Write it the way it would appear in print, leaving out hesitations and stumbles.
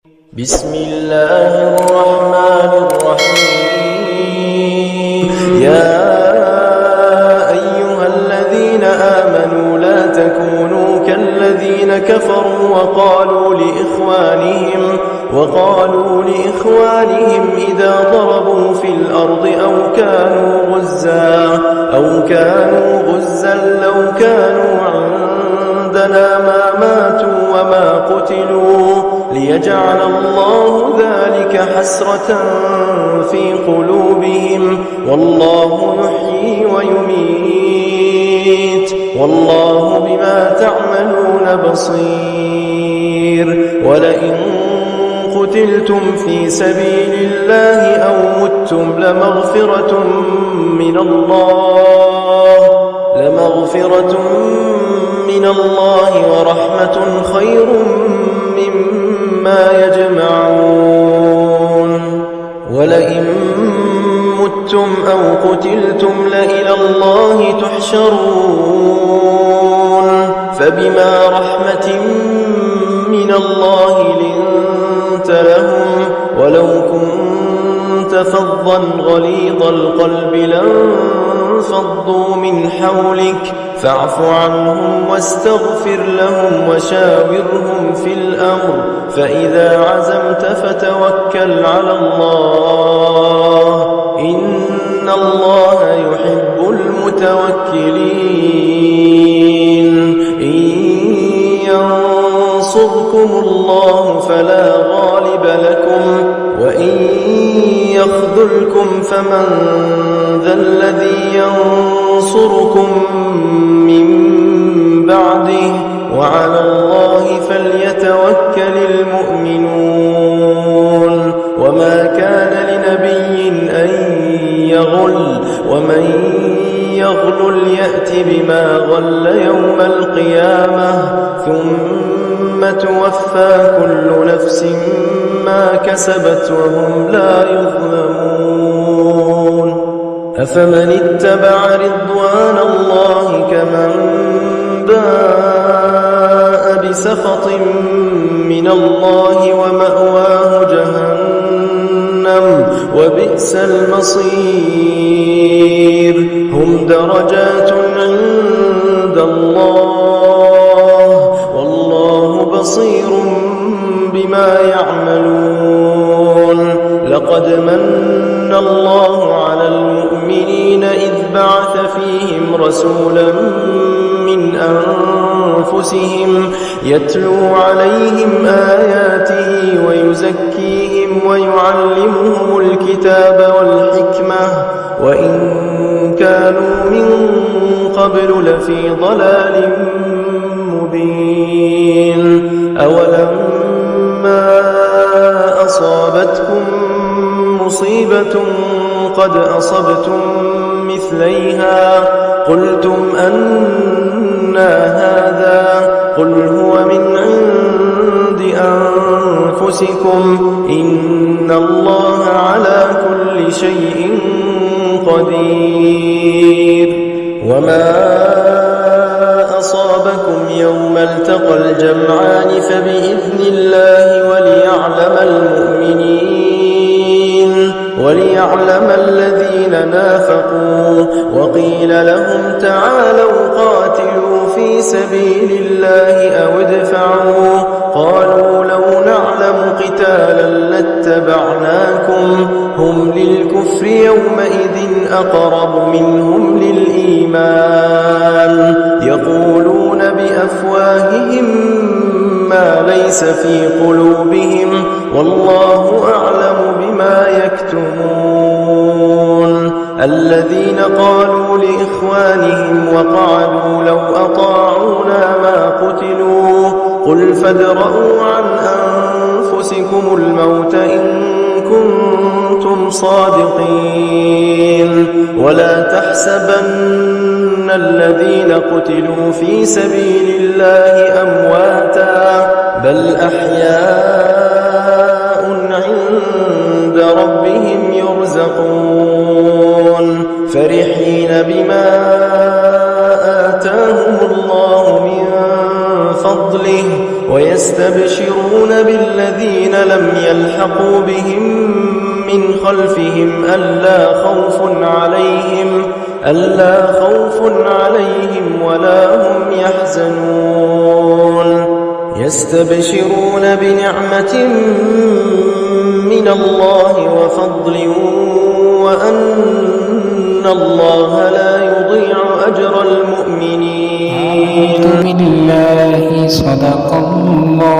بسم الله الرحمن الرحيم. يا أيها الذين آمنوا لا تكونوا كالذين كفروا وقالوا لإخوانهم إذا ضربوا في الأرض أو كانوا غزا لو كانوا عندنا ما ماتوا وما قتلوا ليجعل الله ذلك حسرة في قلوبهم والله يحيي ويميت والله بما تعملون بصير. ولئن قتلتم في سبيل الله أو متم لمغفرة من الله ورحمة خير مما يجمعون. ولئن متم أو قتلتم لإلى الله تحشرون. فبما رحمة من الله لنت لهم ولو كنت فظا غليظ القلب لانفضوا من حولك فاعف عنهم واستغفر لهم وشاورهم في الأمر فإذا عزمت فتوكل على الله إن الله يحب المتوكلين. إن ينصركم الله فلا غالب لكم وإن يخذلكم فمن ذا الذي ينصركم من بعده وعلى الله فليتوكل المؤمنون. وما كان لنبي أن يغل ومن يغل يأت بما غل يوم القيامة ثم توفى كل نفس ما كسبت وهم لا يظلمون. أفمن اتبع رضوان الله كمن باء بسخط من الله ومأواه جهنم وبئس المصير. هم درجات عند الله والله بصير بما يعملون. لقد من الله على المؤمنين إذ بعث فيهم رسولا من أنفسهم يتلو عليهم آياته ويزكيهم ويعلمهم الكتاب والحكمة وإن كانوا من قبل لفي ضلال مبين. أولما أصابتكم مصيبة قد أصبتم مثليها قلتم أنى هذا قل هو من عند أنفسكم إن الله على كل شيء قدير. وما أصابكم يوم التقى الجمعان فبإذن الله وليعلم الذين نافقوا. وقيل لهم تعالوا قاتلوا في سبيل الله أو ادفعوا قالوا لو نعلم قتالا لاتبعناكم هم للكفر يومئذ أقرب منهم للإيمان يقولون بأفواههم ما ليس في قلوبهم والله أعلم بما يكتمون. الذين قالوا لإخوانهم وقعدوا لو أطاعونا ما قتلوا قل فادرءوا عن أنفسكم الموت إن كنتم صادقين. ولا تحسبن الذين قتلوا في سبيل الله أمواتا بل أحياء عند ربهم يرزقون فرحين بما آتاهم الله من فضله ويستبشرون بالذين الذين لم يلحقوا بهم من خلفهم ألا خوف عليهم ولا هم يحزنون يستبشرون بنعمة من الله وفضل وأن الله لا يضيع أجر المؤمنين. بالله صدق الله